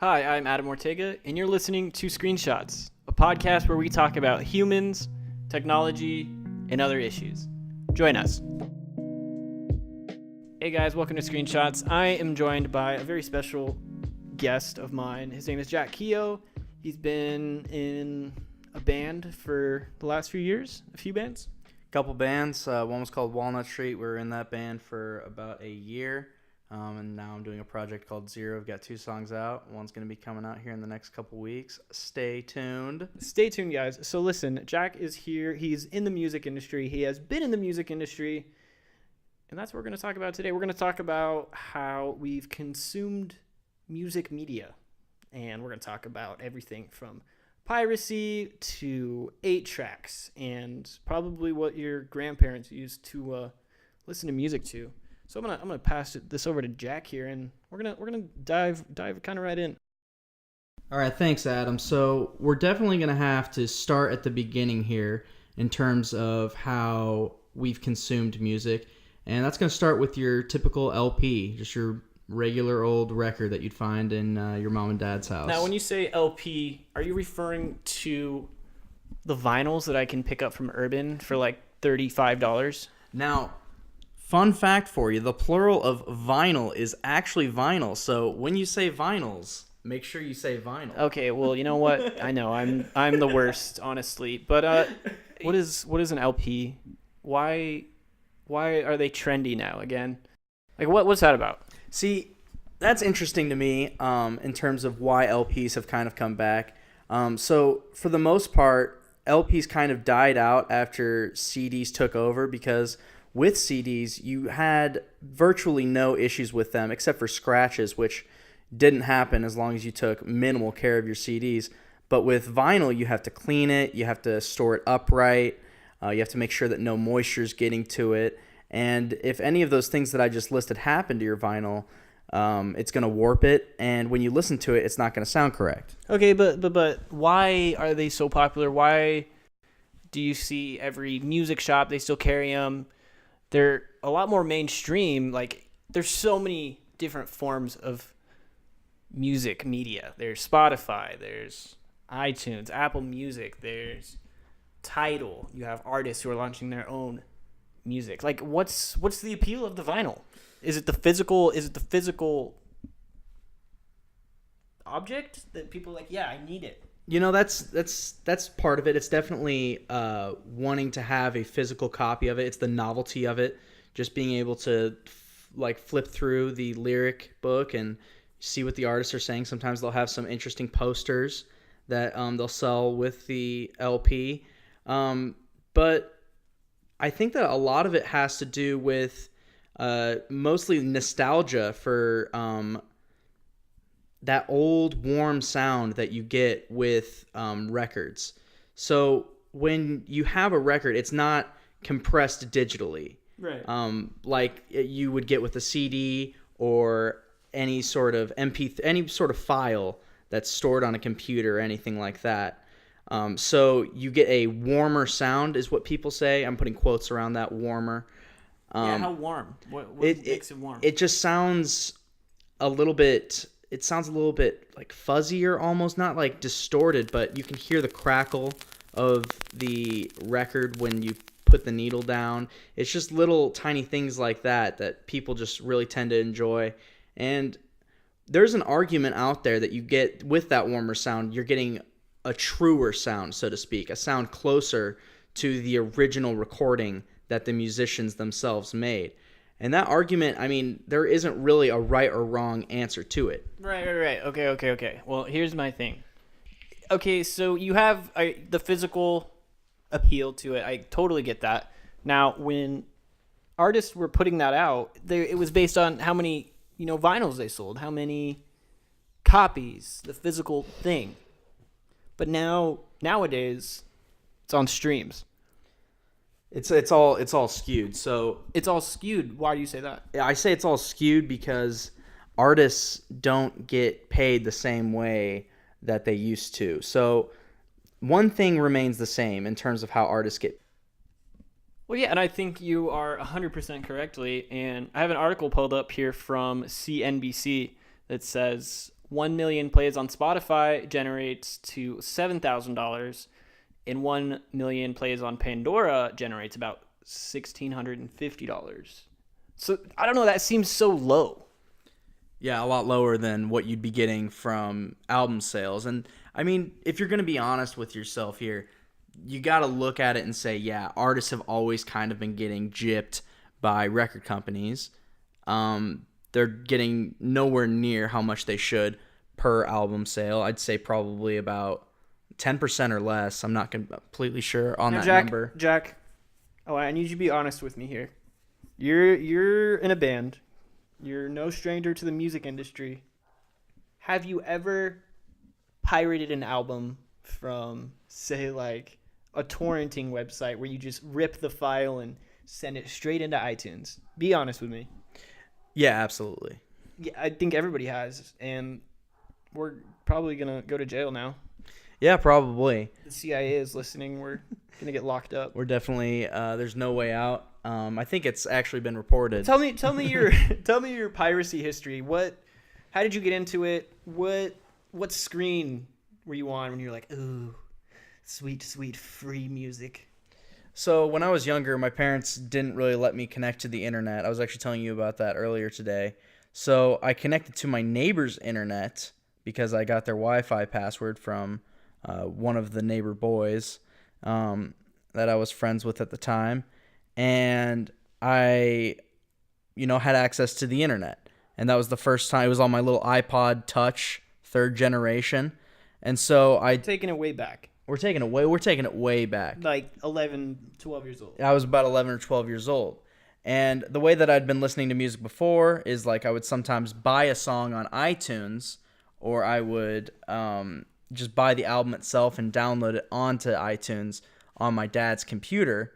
Hi, I'm Adam Ortega, and you're listening to Screenshots, a podcast where we talk about humans, technology, and other issues. Join us. Hey guys, welcome to Screenshots. I am joined by a very special guest of mine. His name is Jack Keogh. He's been in a band for the last few years, a few bands. Couple bands. One was called Walnut Street. We were in that band for about a year. And now I'm doing a project called Zero. I've got 2 songs out. One's going to be coming out here in the next couple weeks. Stay tuned. Stay tuned, guys. So listen, Jack is here. He's in the music industry. He has been in the music industry. And that's what we're going to talk about today. We're going to talk about how we've consumed music media. And we're going to talk about everything from piracy to 8-tracks and probably what your grandparents used to listen to music to. So I'm gonna pass this over to Jack here, and we're gonna dive kind of right in. All right, thanks, Adam. So we're definitely going to have to start at the beginning here in terms of how we've consumed music. And that's going to start with your typical LP, just your regular old record that you'd find in your mom and dad's house. Now, when you say LP, are you referring to the vinyls that I can pick up from Urban for like $35? Now, fun fact for you, the plural of vinyl is actually vinyl. So when you say vinyls, make sure you say vinyl. Okay, well, you know what? I know I'm the worst, honestly. But what is an LP? Why are they trendy now again? Like what's that about? See, that's interesting to me in terms of why LPs have kind of come back. So for the most part, LPs kind of died out after CDs took over because with CDs, you had virtually no issues with them except for scratches, which didn't happen as long as you took minimal care of your CDs. But with vinyl, you have to clean it, you have to store it upright, you have to make sure that no moisture is getting to it. And if any of those things that I just listed happen to your vinyl, it's going to warp it. And when you listen to it, it's not going to sound correct. Okay, but why are they so popular? Why do you see every music shop, they still carry them? They're a lot more mainstream. Like, there's so many different forms of music media. There's Spotify, there's iTunes, Apple Music, there's Tidal. You have artists who are launching their own music. Like, what's the appeal of the vinyl? Is it the physical object that people are like, yeah, I need it? You know, that's part of it. It's definitely wanting to have a physical copy of it. It's the novelty of it, just being able to flip through the lyric book and see what the artists are saying. Sometimes they'll have some interesting posters that they'll sell with the LP. But I think that a lot of it has to do with mostly nostalgia for that old warm sound that you get with records. So when you have a record, it's not compressed digitally, right? Like you would get with a CD or any sort of any sort of file that's stored on a computer or anything like that. So you get a warmer sound, is what people say. I'm putting quotes around that, warmer. Yeah, how warm? What makes it warm? It just sounds a little bit. It sounds a little bit like fuzzier, almost not like distorted, but you can hear the crackle of the record when you put the needle down. It's just little tiny things like that people just really tend to enjoy. And there's an argument out there that you get with that warmer sound, you're getting a truer sound, so to speak, a sound closer to the original recording that the musicians themselves made. And that argument, I mean, there isn't really a right or wrong answer to it. Right. Okay. Well, here's my thing. Okay, so you have the physical appeal to it. I totally get that. Now, when artists were putting that out, it was based on how many, vinyls they sold, how many copies, the physical thing. But nowadays, it's on streams. It's all skewed. So it's all skewed. Why do you say that? I say it's all skewed because artists don't get paid the same way that they used to. So one thing remains the same in terms of how artists get. Well, yeah, and I think you are 100% correctly. And I have an article pulled up here from CNBC that says 1 million plays on Spotify generates to $7,000, and 1 million plays on Pandora generates about $1,650. So I don't know. That seems so low. Yeah, a lot lower than what you'd be getting from album sales. And I mean, if you're going to be honest with yourself here, you got to look at it and say, yeah, artists have always kind of been getting gypped by record companies. They're getting nowhere near how much they should per album sale. I'd say probably about 10% or less. I'm not completely sure on that number. Jack, I need you to be honest with me here. You're in a band. You're no stranger to the music industry. Have you ever pirated an album from, say, like a torrenting website where you just rip the file and send it straight into iTunes? Be honest with me. Yeah, absolutely. Yeah, I think everybody has, and we're probably going to go to jail now. Yeah, probably. The CIA is listening. We're going to get locked up. We're definitely there's no way out. I think it's actually been reported. Tell me your piracy history. How did you get into it? What screen were you on when you were like, ooh, sweet, sweet free music? So when I was younger, my parents didn't really let me connect to the internet. I was actually telling you about that earlier today. So I connected to my neighbor's internet because I got their Wi-Fi password from one of the neighbor boys that I was friends with at the time. And I, had access to the internet. And that was the first time. It was on my little iPod Touch, 3rd generation. And so taking it way back. We're taking it way back. Like 11, 12 years old. I was about 11 or 12 years old. And the way that I'd been listening to music before is like I would sometimes buy a song on iTunes, or I would just buy the album itself and download it onto iTunes on my dad's computer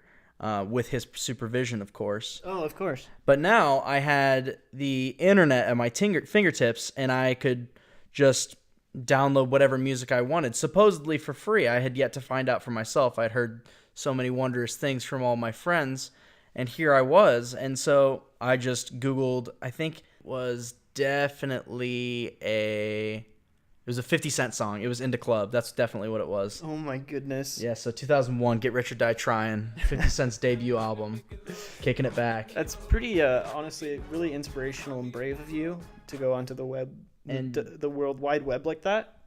with his supervision, of course. Oh, of course. But now I had the internet at my fingertips, and I could just download whatever music I wanted, supposedly for free. I had yet to find out for myself. I'd heard so many wondrous things from all my friends, and here I was. And so I just Googled, I think it was definitely it was a 50 Cent song. It was Into Club. That's definitely what it was. Oh my goodness. Yeah, so 2001, Get Rich or Die Trying, 50 Cent's debut album, kicking it back. That's pretty, honestly, really inspirational and brave of you to go onto the web and the World Wide Web like that.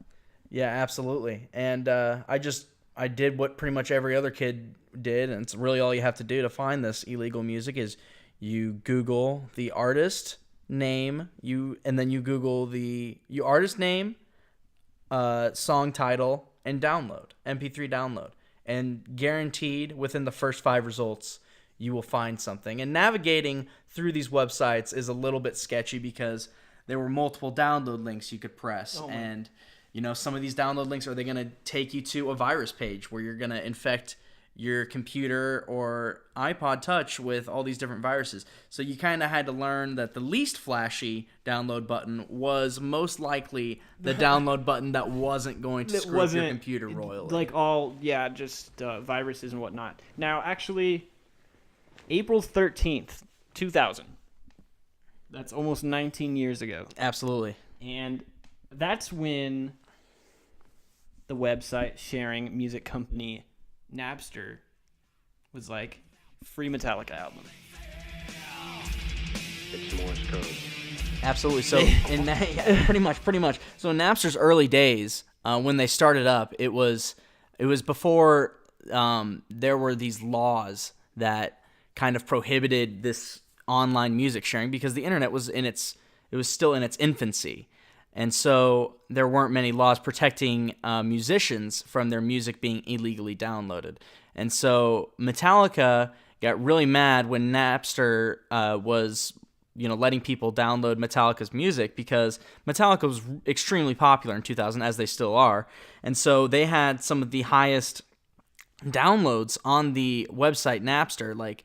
Yeah, absolutely. And I did what pretty much every other kid did, and it's really all you have to do to find this illegal music is you Google the artist name, and then you Google the artist name, song title, and download, MP3 download. And guaranteed within the first 5 results, you will find something. And navigating through these websites is a little bit sketchy because there were multiple download links you could press. Oh, and, some of these download links, are they going to take you to a virus page where you're going to infect your computer or iPod Touch with all these different viruses? So you kind of had to learn that the least flashy download button was most likely the download button that wasn't going to screw up your computer royally. Like just viruses and whatnot. Now, actually, April 13th, 2000. That's almost 19 years ago. Absolutely. And that's when the website sharing music company Napster was like, free Metallica album. It's Morse code. Absolutely. So in that, pretty much. So in Napster's early days, when they started up, it was before there were these laws that kind of prohibited this online music sharing because the internet was still in its infancy. And so there weren't many laws protecting musicians from their music being illegally downloaded. And so Metallica got really mad when Napster was, letting people download Metallica's music because Metallica was extremely popular in 2000, as they still are. And so they had some of the highest downloads on the website Napster.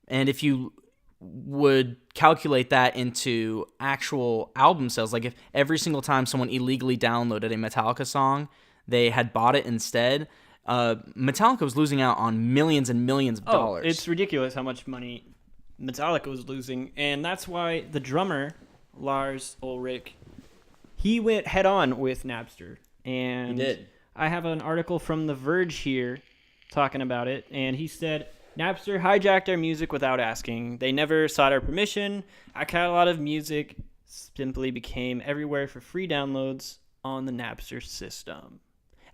And if you would calculate that into actual album sales, like if every single time someone illegally downloaded a Metallica song, they had bought it instead, Metallica was losing out on millions and millions of dollars. It's ridiculous how much money Metallica was losing, and that's why the drummer, Lars Ulrich, he went head on with Napster. And He did. I have an article from The Verge here talking about it, and he said, Napster hijacked our music without asking. They never sought our permission. Our catalog of music simply became everywhere for free downloads on the Napster system.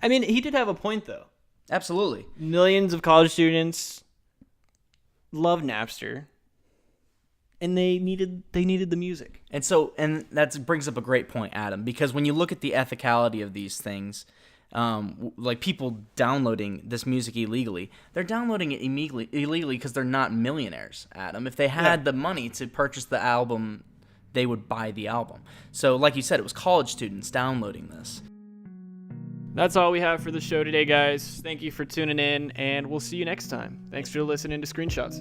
I mean, he did have a point, though. Absolutely. Millions of college students love Napster, and they needed the music. And that brings up a great point, Adam, because when you look at the ethicality of these things, like people downloading this music illegally, they're downloading it illegally because they're not millionaires, Adam. If they had the money to purchase the album, they would buy the album. So like you said, it was college students downloading this. That's all we have for the show today, guys. Thank you for tuning in, and we'll see you next time. Thanks for listening to Screenshots.